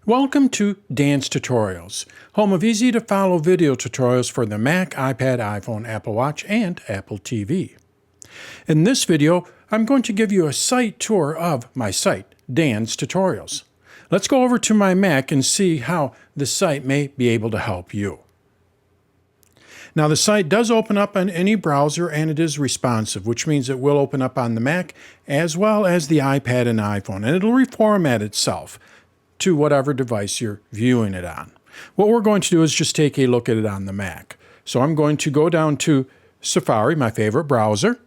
Welcome to Dan's Tutorials, home of easy-to-follow video tutorials for the Mac, iPad, iPhone, Apple Watch, and Apple TV. In this video, I'm going to give you a site tour of my site, Dan's Tutorials. Let's go over to my Mac and see how the site may be able to help you. Now, the site does open up on any browser and it is responsive, which means it will open up on the Mac as well as the iPad and iPhone, and it'll reformat itself to whatever device you're viewing it on. What we're going to do is just take a look at it on the Mac. So I'm going to go down to Safari, my favorite browser,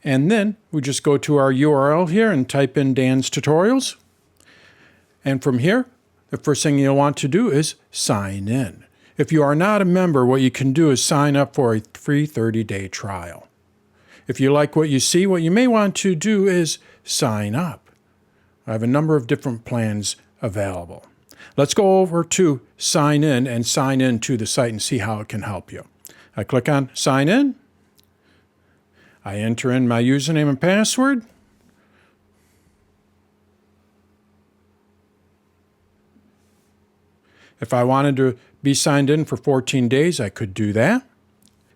and then we just go to our URL here and type in Dan's Tutorials. And from here, the first thing you'll want to do is sign in. If you are not a member, what you can do is sign up for a free 30-day trial. If you like what you see, what you may want to do is sign up. I have a number of different plans available. Let's go over to sign in and sign in to the site and see how it can help you. I click on sign in. I enter in my username and password. If I wanted to be signed in for 14 days, I could do that.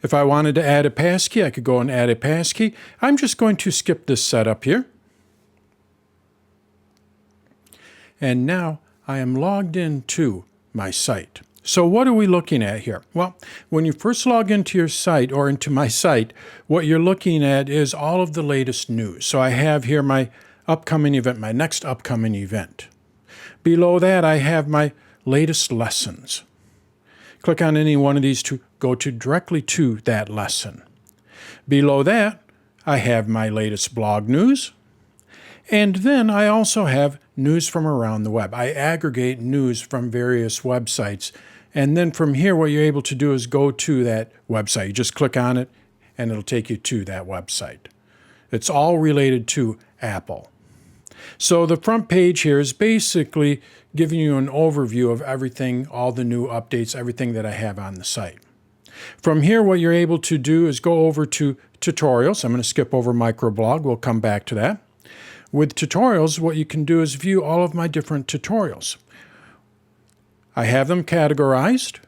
If I wanted to add a passkey, I could go and add a passkey. I'm just going to skip this setup here. And now I am logged into my site. So what are we looking at here? Well, when you first log into your site or into my site, what you're looking at is all of the latest news. So I have here my upcoming event, my next upcoming event. Below that, I have my latest lessons. Click on any one of these to go directly to that lesson. Below that, I have my latest blog news. And then I also have news from around the web. I aggregate news from various websites. And then from here, what you're able to do is go to that website. You just click on it, and it'll take you to that website. It's all related to Apple. So the front page here is basically giving you an overview of everything, all the new updates, everything that I have on the site. From here, what you're able to do is go over to tutorials. I'm going to skip over MicroBlog. We'll come back to that. With tutorials, what you can do is view all of my different tutorials. I have them categorized.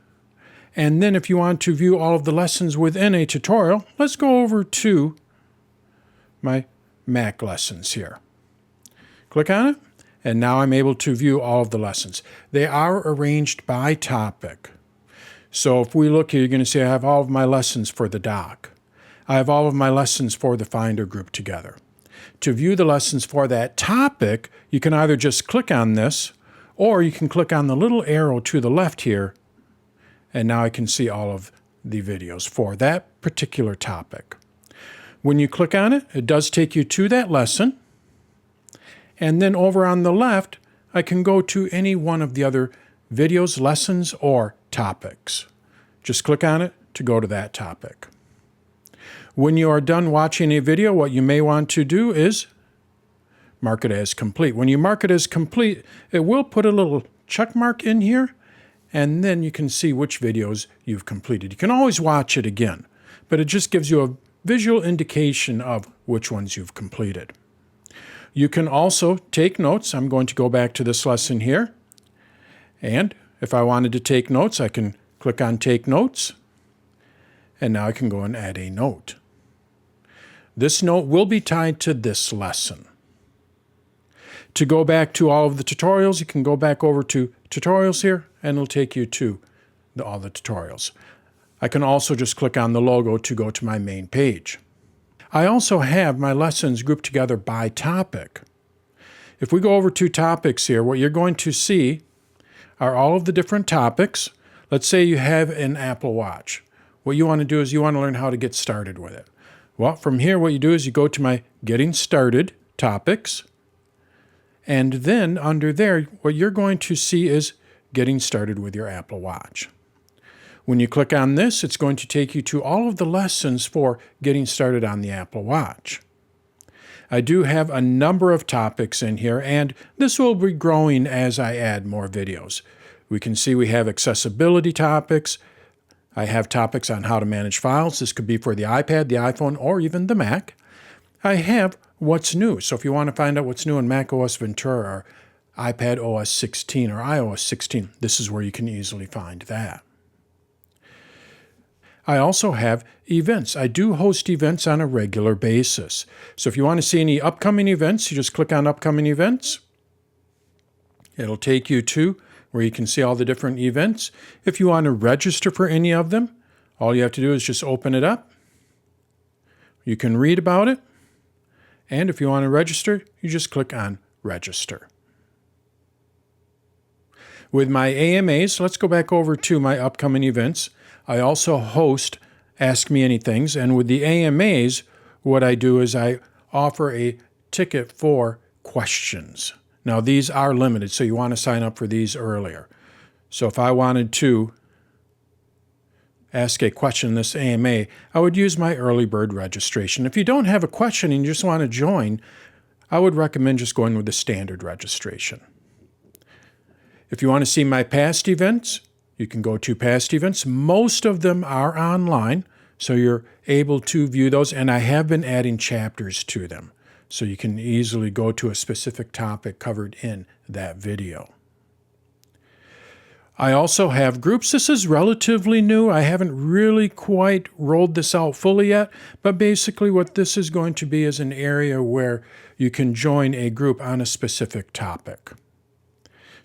And then if you want to view all of the lessons within a tutorial, let's go over to my Mac lessons here. Click on it, and now I'm able to view all of the lessons. They are arranged by topic. So if we look here, you're going to see I have all of my lessons for the doc. I have all of my lessons for the Finder group together. To view the lessons for that topic, you can either just click on this, or you can click on the little arrow to the left here, and now I can see all of the videos for that particular topic. When you click on it, it does take you to that lesson, and then over on the left, I can go to any one of the other videos, lessons, or topics. Just click on it to go to that topic. When you are done watching a video, what you may want to do is mark it as complete. When you mark it as complete, it will put a little check mark in here, and then you can see which videos you've completed. You can always watch it again, but it just gives you a visual indication of which ones you've completed. You can also take notes. I'm going to go back to this lesson here, and if I wanted to take notes, I can click on Take Notes, and now I can go and add a note. This note will be tied to this lesson. To go back to all of the tutorials, you can go back over to Tutorials here, and it'll take you to all the tutorials. I can also just click on the logo to go to my main page. I also have my lessons grouped together by topic. If we go over to topics here, what you're going to see are all of the different topics. Let's say you have an Apple Watch. What you want to do is you want to learn how to get started with it. Well, from here, what you do is you go to my Getting Started topics, and then under there, what you're going to see is Getting Started with your Apple Watch. When you click on this, it's going to take you to all of the lessons for getting started on the Apple Watch. I do have a number of topics in here, and this will be growing as I add more videos. We can see we have accessibility topics. I have topics on how to manage files. This could be for the iPad, the iPhone, or even the Mac. I have what's new. So if you want to find out what's new in macOS Ventura or iPad OS 16 or iOS 16. This is where you can easily find that. I also have events. I do host events on a regular basis. So if you want to see any upcoming events, you just click on Upcoming Events. It'll take you to where you can see all the different events. If you want to register for any of them, all you have to do is just open it up. You can read about it. And if you want to register, you just click on Register. With my AMAs, let's go back over to my upcoming events. I also host Ask Me Anythings, and with the AMAs, what I do is I offer a ticket for questions. Now, these are limited, so you want to sign up for these earlier. So if I wanted to ask a question in this AMA, I would use my early bird registration. If you don't have a question and you just want to join, I would recommend just going with the standard registration. If you want to see my past events, you can go to past events. Most of them are online, so you're able to view those, and I have been adding chapters to them, so you can easily go to a specific topic covered in that video. I also have groups. This is relatively new. I haven't really quite rolled this out fully yet, but basically what this is going to be is an area where you can join a group on a specific topic.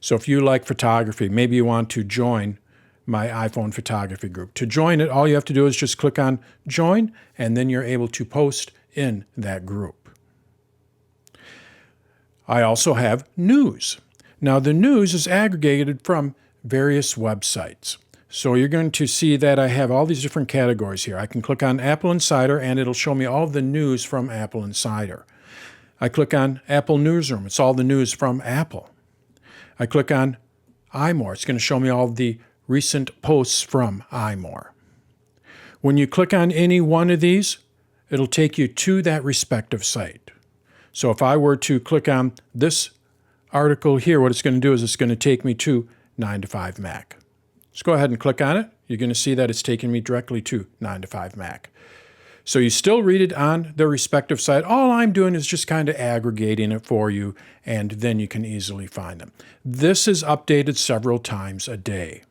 So if you like photography, maybe you want to join my iPhone photography group. To join it, all you have to do is just click on Join, and then you're able to post in that group. I also have news. Now, the news is aggregated from various websites. So you're going to see that I have all these different categories here. I can click on Apple Insider, and it'll show me all the news from Apple Insider. I click on Apple Newsroom. It's all the news from Apple. I click on iMore. It's going to show me all the recent posts from iMore. When you click on any one of these, it'll take you to that respective site. So if I were to click on this article here, what it's going to do is it's going to take me to 9to5Mac. Just go ahead and click on it. You're going to see that it's taking me directly to 9to5Mac. So you still read it on the respective site. All I'm doing is just kind of aggregating it for you, and then you can easily find them. This is updated several times a day.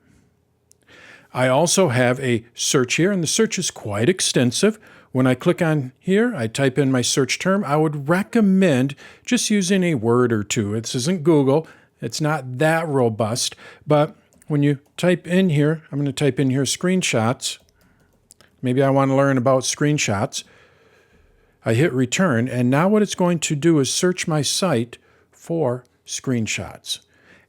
I also have a search here, and the search is quite extensive. When I click on here, I type in my search term. I would recommend just using a word or two. This isn't Google. It's not that robust, but when you type in here, I'm going to type in here screenshots. Maybe I want to learn about screenshots. I hit return, and now what it's going to do is search my site for screenshots.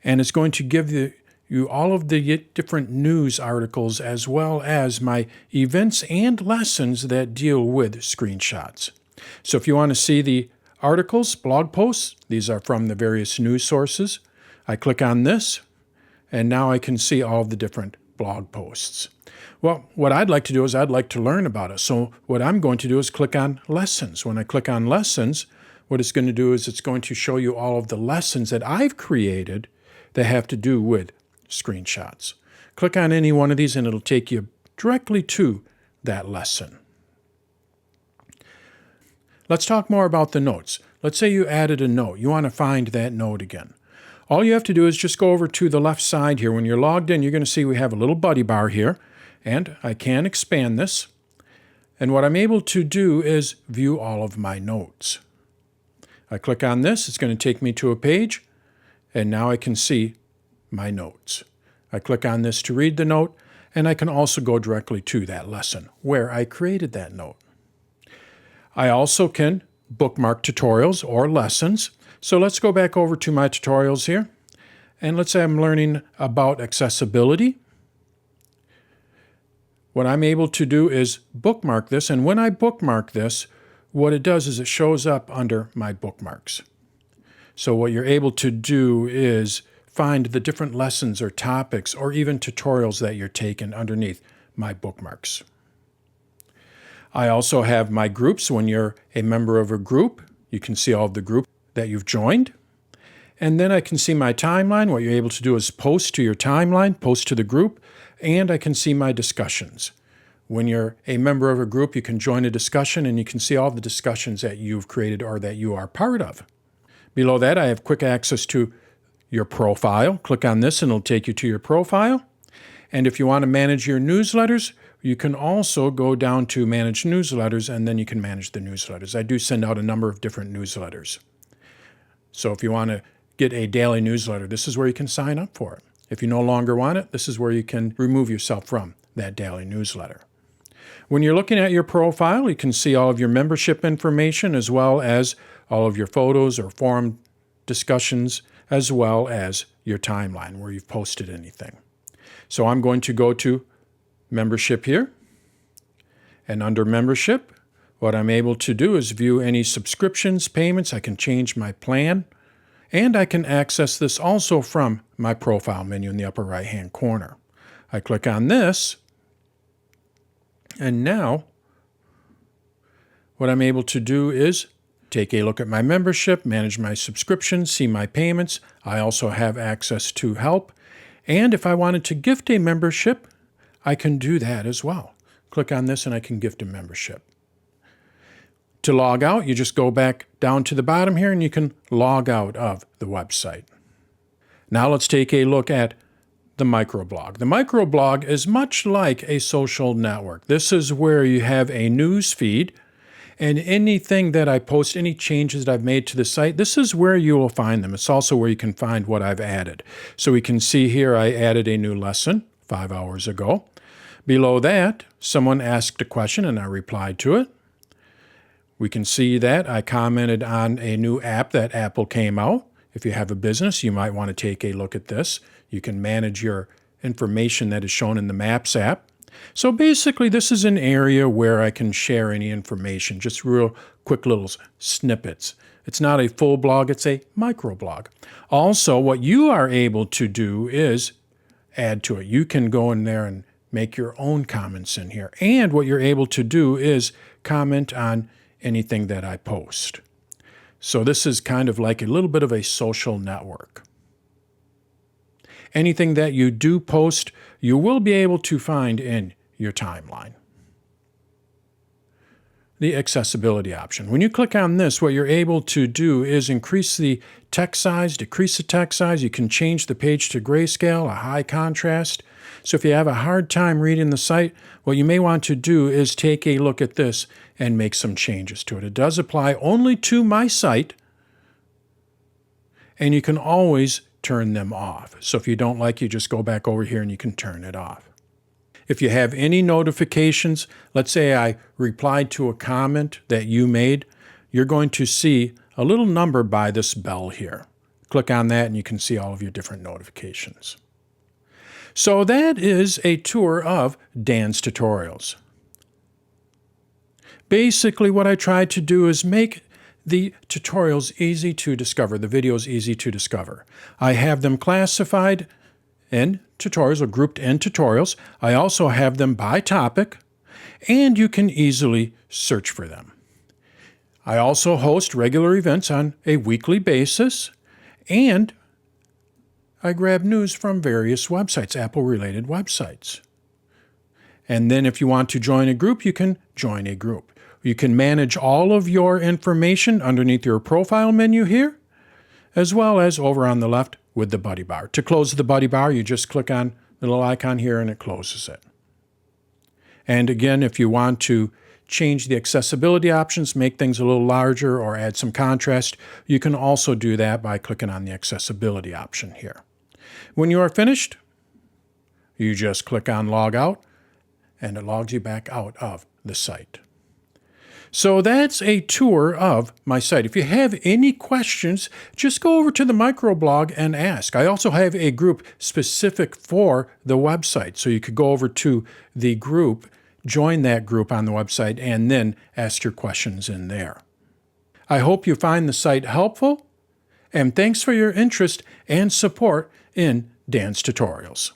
And it's going to give you all of the different news articles as well as my events and lessons that deal with screenshots. So if you want to see the articles, blog posts, these are from the various news sources. I click on this, and now I can see all of the different blog posts. Well, what I'd like to do is I'd like to learn about it. So what I'm going to do is click on Lessons. When I click on Lessons, what it's going to do is it's going to show you all of the lessons that I've created that have to do with screenshots. Click on any one of these and it'll take you directly to that lesson. Let's talk more about the notes. Let's say you added a note. You want to find that note again. All you have to do is just go over to the left side here. When you're logged in, you're going to see we have a little buddy bar here. And I can expand this. And what I'm able to do is view all of my notes. I click on this. It's going to take me to a page. And now I can see my notes. I click on this to read the note. And I can also go directly to that lesson where I created that note. I also can bookmark tutorials or lessons. So let's go back over to my tutorials here. And let's say I'm learning about accessibility. What I'm able to do is bookmark this, and when I bookmark this, what it does is it shows up under my bookmarks. So what you're able to do is find the different lessons or topics or even tutorials that you're taking underneath my bookmarks. I also have my groups. When you're a member of a group, you can see all of the groups that you've joined. And then I can see my timeline. What you're able to do is post to your timeline, post to the group, and I can see my discussions. When you're a member of a group, you can join a discussion and you can see all the discussions that you've created or that you are part of. Below that, I have quick access to your profile. Click on this and it'll take you to your profile. And if you want to manage your newsletters, you can also go down to Manage Newsletters, and then you can manage the newsletters. I do send out a number of different newsletters. So if you want to get a daily newsletter, this is where you can sign up for it. If you no longer want it, this is where you can remove yourself from that daily newsletter. When you're looking at your profile, you can see all of your membership information as well as all of your photos or forum discussions, as well as your timeline where you've posted anything. So I'm going to go to Membership here, and under Membership, what I'm able to do is view any subscriptions, payments. I can change my plan, and I can access this also from my profile menu in the upper right-hand corner. I click on this, and now what I'm able to do is take a look at my membership, manage my subscriptions, see my payments. I also have access to help, and if I wanted to gift a membership, I can do that as well. Click on this and I can gift a membership. To log out, you just go back down to the bottom here and you can log out of the website. Now let's take a look at the MicroBlog. The MicroBlog is much like a social network. This is where you have a news feed, and anything that I post, any changes that I've made to the site, this is where you will find them. It's also where you can find what I've added. So we can see here I added a new lesson 5 hours ago. Below that, someone asked a question and I replied to it. We can see that I commented on a new app that Apple came out. If you have a business, you might want to take a look at this. You can manage your information that is shown in the Maps app. So basically, this is an area where I can share any information, just real quick little snippets. It's not a full blog, it's a microblog. Also, what you are able to do is add to it. You can go in there and make your own comments in here. And what you're able to do is comment on anything that I post. So this is kind of like a little bit of a social network. Anything that you do post, you will be able to find in your timeline. The accessibility option. When you click on this, what you're able to do is increase the text size, decrease the text size. You can change the page to grayscale, a high contrast. So if you have a hard time reading the site, what you may want to do is take a look at this and make some changes to it. It does apply only to my site, and you can always turn them off. So if you don't like, you just go back over here and you can turn it off. If you have any notifications, let's say I replied to a comment that you made, you're going to see a little number by this bell here. Click on that and you can see all of your different notifications. So that is a tour of Dan's Tutorials. Basically, what I tried to do is make the tutorials easy to discover, the videos easy to discover. I have them classified in tutorials or grouped in tutorials. I also have them by topic, and you can easily search for them. I also host regular events on a weekly basis, and I grab news from various websites, Apple-related websites. And then if you want to join a group, you can join a group. You can manage all of your information underneath your profile menu here, as well as over on the left with the buddy bar. To close the buddy bar, you just click on the little icon here and it closes it. And again, if you want to change the accessibility options, make things a little larger or add some contrast, you can also do that by clicking on the accessibility option here. When you are finished, you just click on log out and it logs you back out of the site. So that's a tour of my site. If you have any questions, just go over to the MicroBlog and ask. I also have a group specific for the website. So you could go over to the group, join that group on the website, and then ask your questions in there. I hope you find the site helpful, and thanks for your interest and support in Dan's Tutorials.